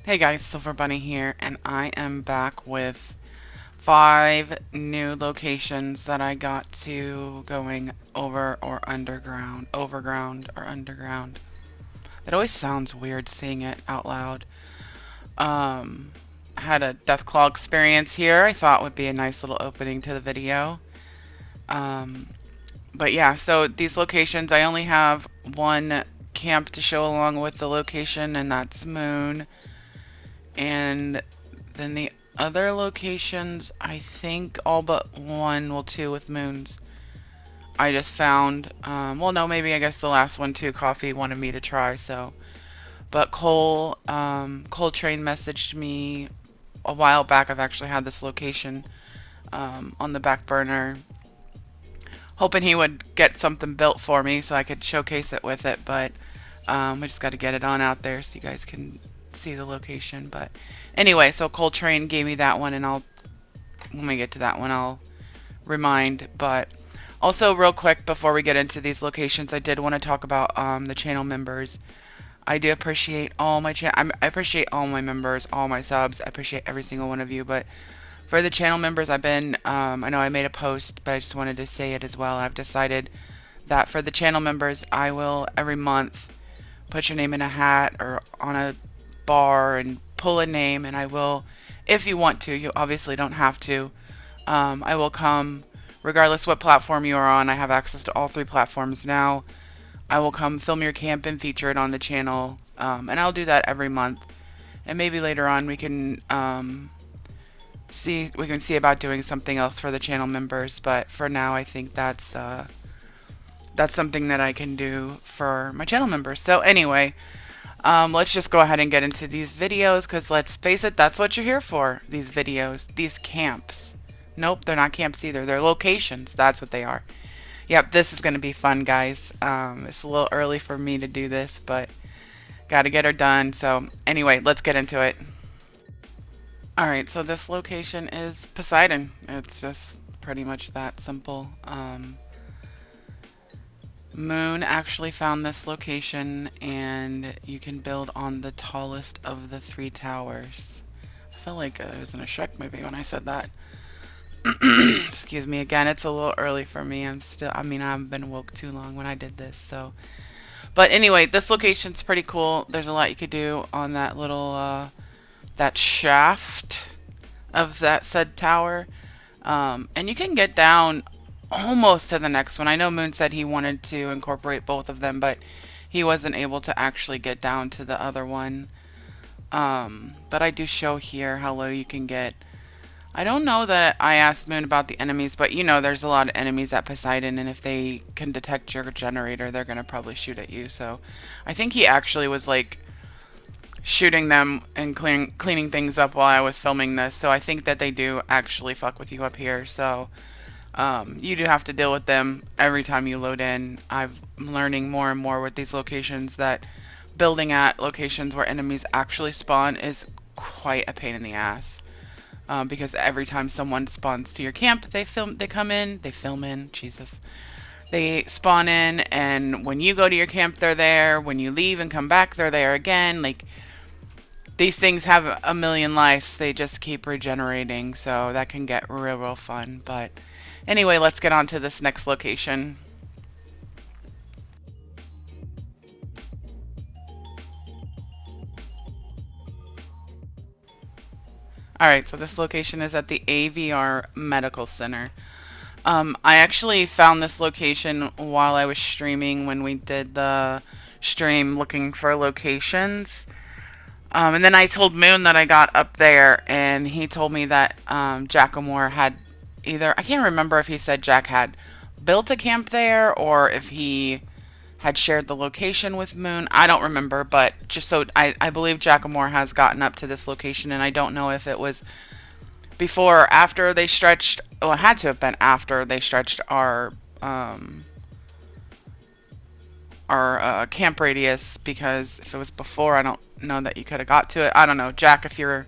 Hey guys, Silver Bunny here, and I am back with 5 new locations that I got to going over or underground, overground or underground. It always sounds weird saying it out loud. Had a Deathclaw experience here. I thought would be a nice little opening to the video. But yeah, so these locations, I only have one camp to show along with the location, and that's Moon. And then the other locations, I think all but one, well, two with moons, I just found. Well, no, maybe I guess the last one too, Coffee wanted me to try, so. But Cole Train messaged me a while back. I've actually had this location on the back burner, hoping he would get something built for me so I could showcase it with it, but we just got to get it on out there so you guys can see the location. But anyway, so Coltrane gave me that one, and when we get to that one I'll remind. But also, real quick before we get into these locations, I did want to talk about the channel members. I do appreciate all my I appreciate all my members, all my subs. I appreciate every single one of you. But for the channel members, I've been I know I made a post, but I just wanted to say it as well. I've decided that for the channel members, I will every month put your name in a hat or on a bar and pull a name, and I will, if you want to, you obviously don't have to, I will come regardless what platform you are on. I have access to all 3 platforms now. I will come film your camp and feature it on the channel, and I'll do that every month. And maybe later on we can see about doing something else for the channel members, but for now I think that's something that I can do for my channel members. So anyway, let's just go ahead and get into these videos, because let's face it, that's what you're here for, these videos, these camps. Nope, they're not camps either. They're locations. That's what they are. Yep, this is going to be fun, guys. It's a little early for me to do this, but got to get her done. So anyway, let's get into it. Alright, so this location is Poseidon. It's just pretty much that simple. Moon actually found this location, and you can build on the tallest of the 3 towers. I felt like I was in a Shrek movie when I said that. Excuse me again, it's a little early for me. I haven't been woke too long when I did this, so. But anyway, this location's pretty cool. There's a lot you could do on that little, that shaft of that said tower. And you can get down almost to the next one. I know Moon said he wanted to incorporate both of them, but he wasn't able to actually get down to the other one. But I do show here how low you can get. I don't know that I asked Moon about the enemies, but you know there's a lot of enemies at Poseidon, and if they can detect your generator, they're going to probably shoot at you. So I think he actually was like shooting them and cleaning things up while I was filming this. So I think that they do actually fuck with you up here. So you do have to deal with them every time you load in. I'm learning more and more with these locations that building at locations where enemies actually spawn is quite a pain in the ass. Because every time someone spawns to your camp, they come in, Jesus. They spawn in, and when you go to your camp, they're there. When you leave and come back, they're there again. Like, these things have a million lives. They just keep regenerating, so that can get real fun. But anyway, let's get on to this next location. Alright, so this location is at the AVR Medical Center. I actually found this location while I was streaming when we did the stream looking for locations. And then I told Moon that I got up there, and he told me that Jackamore had I can't remember if he said Jack had built a camp there or if he had shared the location with Moon. I don't remember, but just so I believe Jackamore has gotten up to this location, and I don't know if it was before or after they stretched. Well, it had to have been after they stretched our camp radius, because if it was before, I don't know that you could have got to it. I don't know. Jack, if you're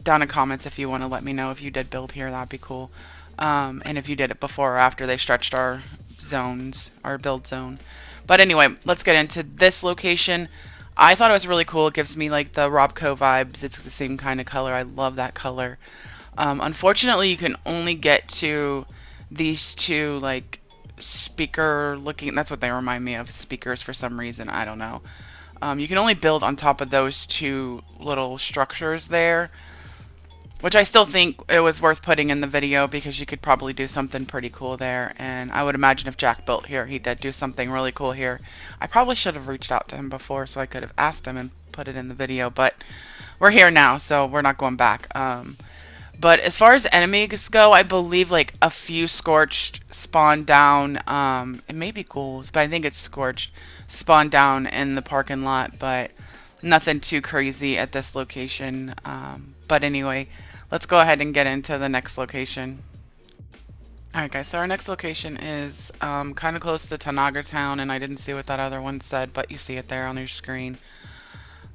down in comments, if you want to let me know if you did build here, that'd be cool. And if you did it before or after they stretched our zones, our build zone. But anyway, let's get into this location. I thought it was really cool. It gives me like the Robco vibes. It's the same kind of color. I love that color. Unfortunately, you can only get to these two like speaker looking. That's what they remind me of. Speakers for some reason. I don't know. You can only build on top of those two little structures there, which I still think it was worth putting in the video because you could probably do something pretty cool there. And I would imagine if Jack built here, he did do something really cool here. I probably should have reached out to him before so I could have asked him and put it in the video, but we're here now, so we're not going back. But as far as enemies go, I believe like a few Scorched spawn down. It may be ghouls, but I think it's Scorched spawn down in the parking lot, but nothing too crazy at this location. But anyway, let's go ahead and get into the next location. Alright guys, so our next location is kind of close to Tanaga Town, and I didn't see what that other one said, but you see it there on your screen.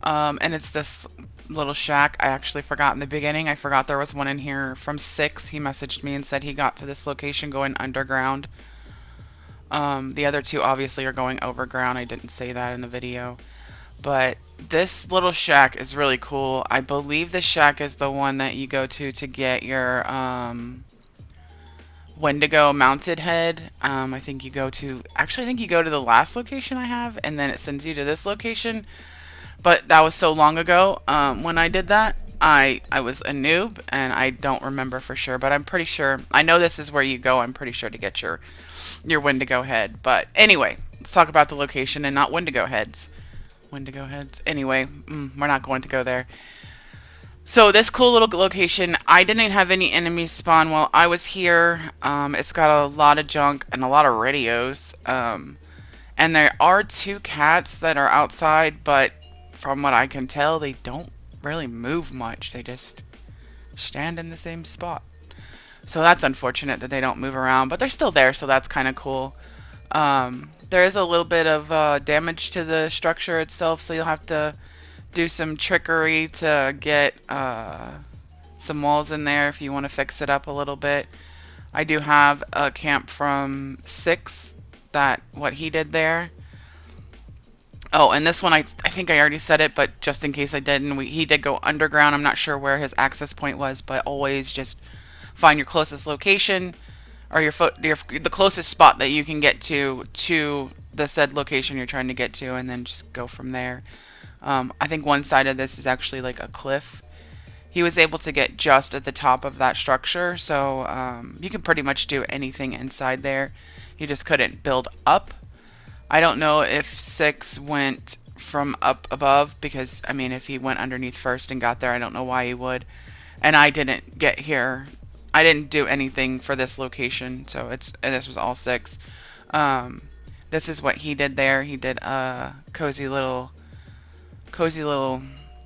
And it's this little shack. I actually forgot in the beginning. I forgot there was one in here from 6. He messaged me and said he got to this location going underground. The other two obviously are going overground. I didn't say that in the video. But this little shack is really cool. I believe this shack is the one that you go to get your Wendigo mounted head. I think you go to, actually I think you go to the last location I have, and then it sends you to this location. But that was so long ago when I did that. I was a noob, and I don't remember for sure, but I'm pretty sure. I know this is where you go, I'm pretty sure, to get your Wendigo head. But anyway, let's talk about the location and not Wendigo heads. Wendigo heads. Anyway, we're not going to go there. So this cool little location, I didn't have any enemies spawn while I was here. It's got a lot of junk and a lot of radios. And there are 2 cats that are outside, but from what I can tell, they don't really move much. They just stand in the same spot. So that's unfortunate that they don't move around, but they're still there, so that's kind of cool. There is a little bit of damage to the structure itself, so you'll have to do some trickery to get some walls in there if you want to fix it up a little bit. I do have a camp from 6, that what he did there. Oh, and this one, I think I already said it, but just in case I didn't, he did go underground. I'm not sure where his access point was, but always just find your closest location, or the closest spot that you can get to the said location you're trying to get to, and then just go from there. I think one side of this is actually like a cliff. He was able to get just at the top of that structure, so you can pretty much do anything inside there. You just couldn't build up. I don't know if 6 went from up above, because, I mean, if he went underneath first and got there, I don't know why he would. And I didn't get here. I didn't do anything for this location, so this was all 6. This is what he did there. He did a cozy little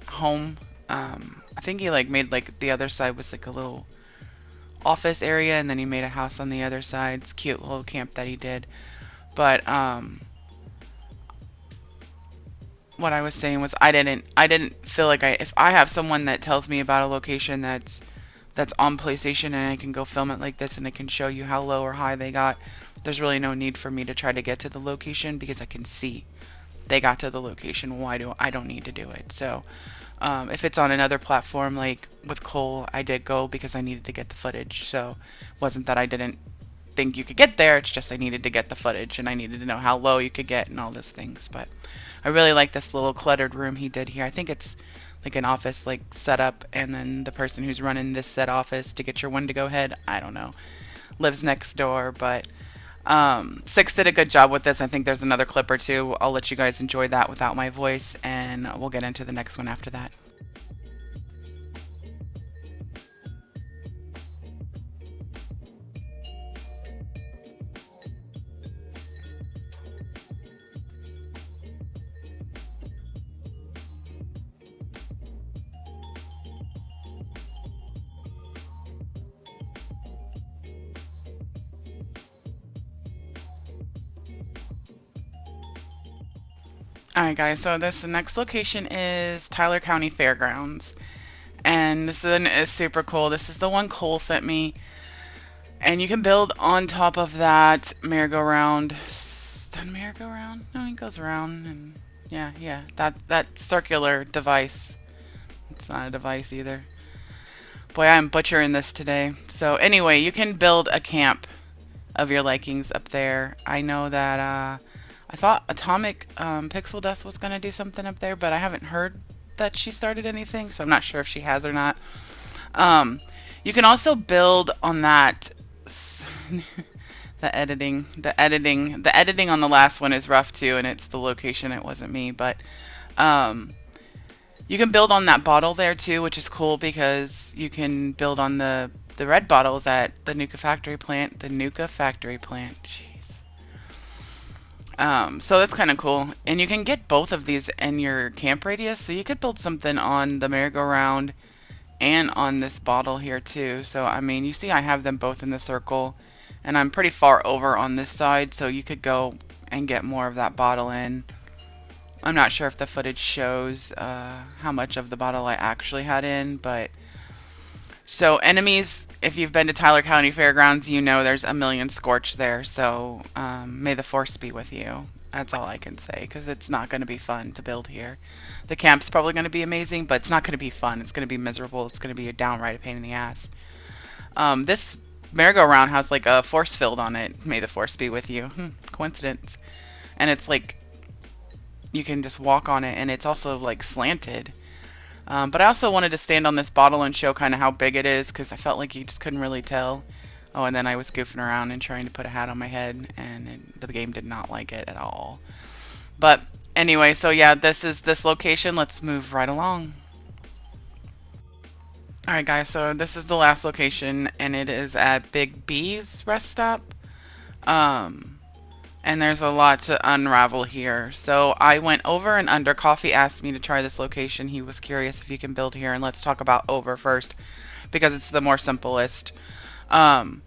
home. I think he like made like the other side was like a little office area, and then he made a house on the other side. It's a cute little camp that he did. But what I was saying was I didn't feel like if I have someone that tells me about a location that's on PlayStation and I can go film it like this and it can show you how low or high they got, there's really no need for me to try to get to the location because I can see they got to the location. I don't need to do it. So if it's on another platform like with Cole, I did go because I needed to get the footage. So it wasn't that I didn't think you could get there, it's just I needed to get the footage and I needed to know how low you could get and all those things. But I really like this little cluttered room he did here. I think it's like an office like setup, and then the person who's running this said office to get your Wendigo head, I don't know, lives next door. But 6 did a good job with this. I think there's another clip or two. I'll let you guys enjoy that without my voice, and we'll get into the next one after that. Alright guys, so the next location is Tyler County Fairgrounds. And this one is super cool. This is the one Cole sent me. And you can build on top of that merry-go-round. Is that a merry-go-round? No, it goes around and yeah. That circular device. It's not a device either. Boy, I'm butchering this today. So anyway, you can build a camp of your likings up there. I know that I thought Atomic Pixel Dust was going to do something up there, but I haven't heard that she started anything, so I'm not sure if she has or not. You can also build on that. The editing on the last one is rough too, and it's the location. It wasn't me, but you can build on that bottle there too, which is cool because you can build on the red bottles at the Nuka factory plant. The Nuka factory plant, jeez. So that's kind of cool, and you can get both of these in your camp radius. So you could build something on the merry-go-round and on this bottle here too. So I mean, you see, I have them both in the circle. And I'm pretty far over on this side, so you could go and get more of that bottle in. I'm not sure if the footage shows how much of the bottle I actually had in, but... So enemies, if you've been to Tyler County Fairgrounds, you know there's a million Scorch there, so may the force be with you. That's all I can say, because it's not going to be fun to build here. The camp's probably going to be amazing, but it's not going to be fun. It's going to be miserable. It's going to be a downright pain in the ass. This merry-go-round has like a force field on it. May the force be with you. Coincidence. And it's like you can just walk on it, and it's also like slanted. But I also wanted to stand on this bottle and show kind of how big it is, because I felt like you just couldn't really tell. Oh, and then I was goofing around and trying to put a hat on my head, and the game did not like it at all. But anyway, so yeah, this is this location. Let's move right along. Alright guys, so this is the last location, and it is at Big B's rest stop. And there's a lot to unravel here. So I went over and under. Coffee asked me to try this location. He was curious if you can build here, and let's talk about over first, because it's the more simplest. Well,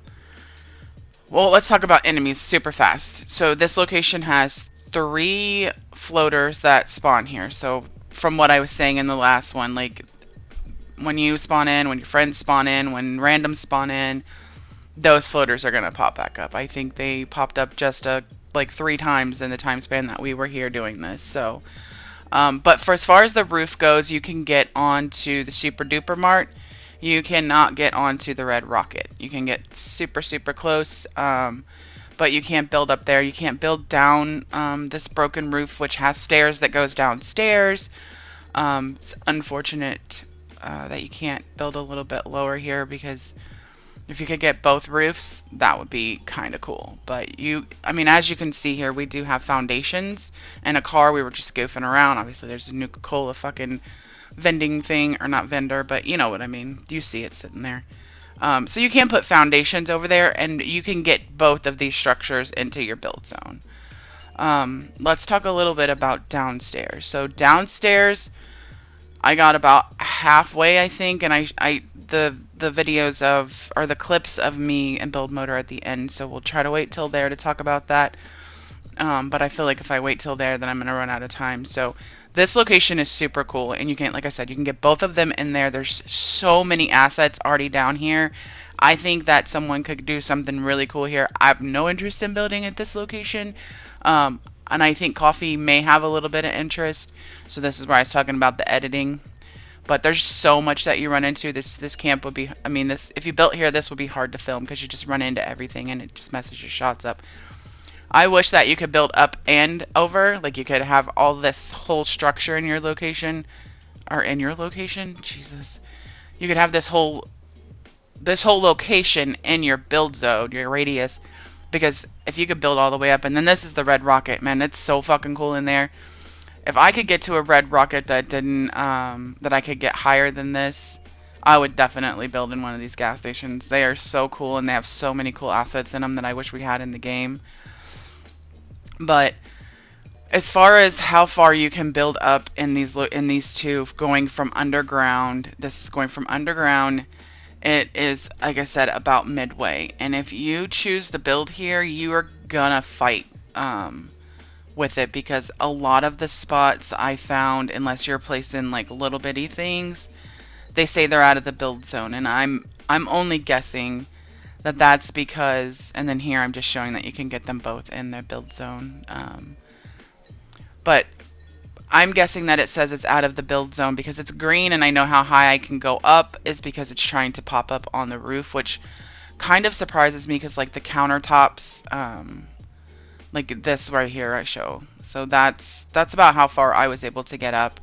let's talk about enemies super fast. So this location has 3 floaters that spawn here. So from what I was saying in the last one, like, when you spawn in, when your friends spawn in, when randoms spawn in, those floaters are going to pop back up. I think they popped up just like 3 times in the time span that we were here doing this. So, but for as far as the roof goes, you can get onto the Super Duper Mart. You cannot get onto the Red Rocket. You can get super close, but you can't build up there. You can't build down this broken roof, which has stairs that goes downstairs. It's unfortunate that you can't build a little bit lower here, because if you could get both roofs, that would be kind of cool. But I mean, as you can see here, we do have foundations and a car. We were just goofing around. Obviously, there's a Nuka-Cola fucking vending thing, or not vendor, but you know what I mean. You see it sitting there. So you can put foundations over there, and you can get both of these structures into your build zone. Let's talk a little bit about downstairs. So downstairs, I got about halfway, I think, and the videos of, or the clips of me and build mode are at the end, so we'll try to wait till there to talk about that. But I feel like if I wait till there, then I'm going to run out of time. So this location is super cool, and you can, like I said, you can get both of them in there. There's so many assets already down here. I think that someone could do something really cool here. I have no interest in building at this location. And I think Coffee may have a little bit of interest. So this is where I was talking about the editing. But there's so much that you run into. This camp would be, I mean, this, if you built here, this would be hard to film, because you just run into everything and it just messes your shots up. I wish that you could build up and over. Like, you could have all this whole structure in your location. Or in your location? Jesus. You could have this whole location in your build zone, your radius. Because if you could build all the way up, and then this is the Red Rocket, man, it's so fucking cool in there. If I could get to a Red Rocket that didn't, that I could get higher than this, I would definitely build in one of these gas stations. They are so cool, and they have so many cool assets in them that I wish we had in the game. But as far as how far you can build up in these two, going from underground, this is going from underground. It is, like I said, about midway. And if you choose to build here, you are gonna fight with it, because a lot of the spots I found, unless you're placing like little bitty things, they say they're out of the build zone. And I'm only guessing that's because, and then here I'm just showing that you can get them both in their build zone. But I'm guessing that it says it's out of the build zone because it's green and I know how high I can go up is because it's trying to pop up on the roof, which kind of surprises me because like the countertops, like this right here I show. So that's about how far I was able to get up.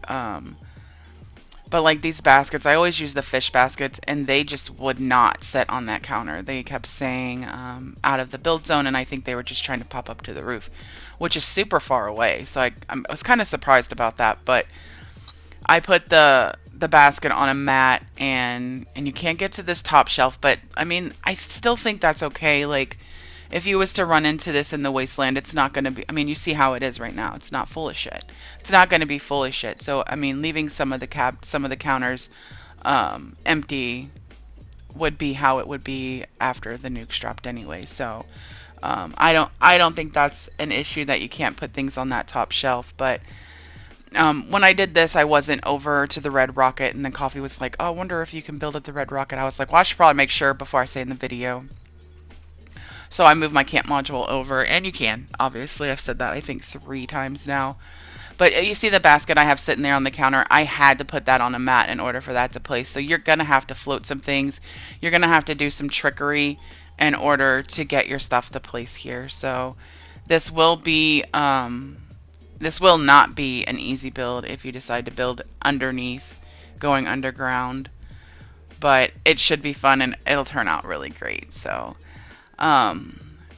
But like these baskets, I always use the fish baskets and they just would not sit on that counter. They kept saying out of the build zone, and I think they were just trying to pop up to the roof, which is super far away. So I was kind of surprised about that, but I put the basket on a mat, and you can't get to this top shelf, but I mean, I still think that's okay. Like if you was to run into this in the wasteland, it's not going to be, I mean, you see how it is right now. It's not full of shit. It's not going to be full of shit. So, I mean, leaving some of the counters empty would be how it would be after the nuke's dropped anyway. So, I don't think that's an issue that you can't put things on that top shelf, but when I did this, I wasn't over to the Red Rocket, and then Coffee was like, oh, I wonder if you can build at the Red Rocket. I was like, well, I should probably make sure before I say in the video. So I moved my camp module over, and you can, obviously. I've said that, I think, 3 times now. But you see the basket I have sitting there on the counter. I had to put that on a mat in order for that to place. So you're going to have to float some things. You're going to have to do some trickery in order to get your stuff to place here. So this will be, this will not be an easy build if you decide to build underneath, going underground. But it should be fun, and it'll turn out really great. So...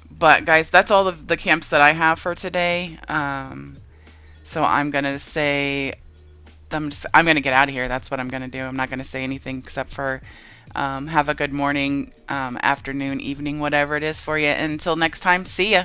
but guys, that's all of the camps that I have for today. So I'm gonna say, I'm gonna get out of here. That's what I'm gonna do. I'm not gonna say anything except for have a good morning, afternoon, evening, whatever it is for you. Until next time, see ya.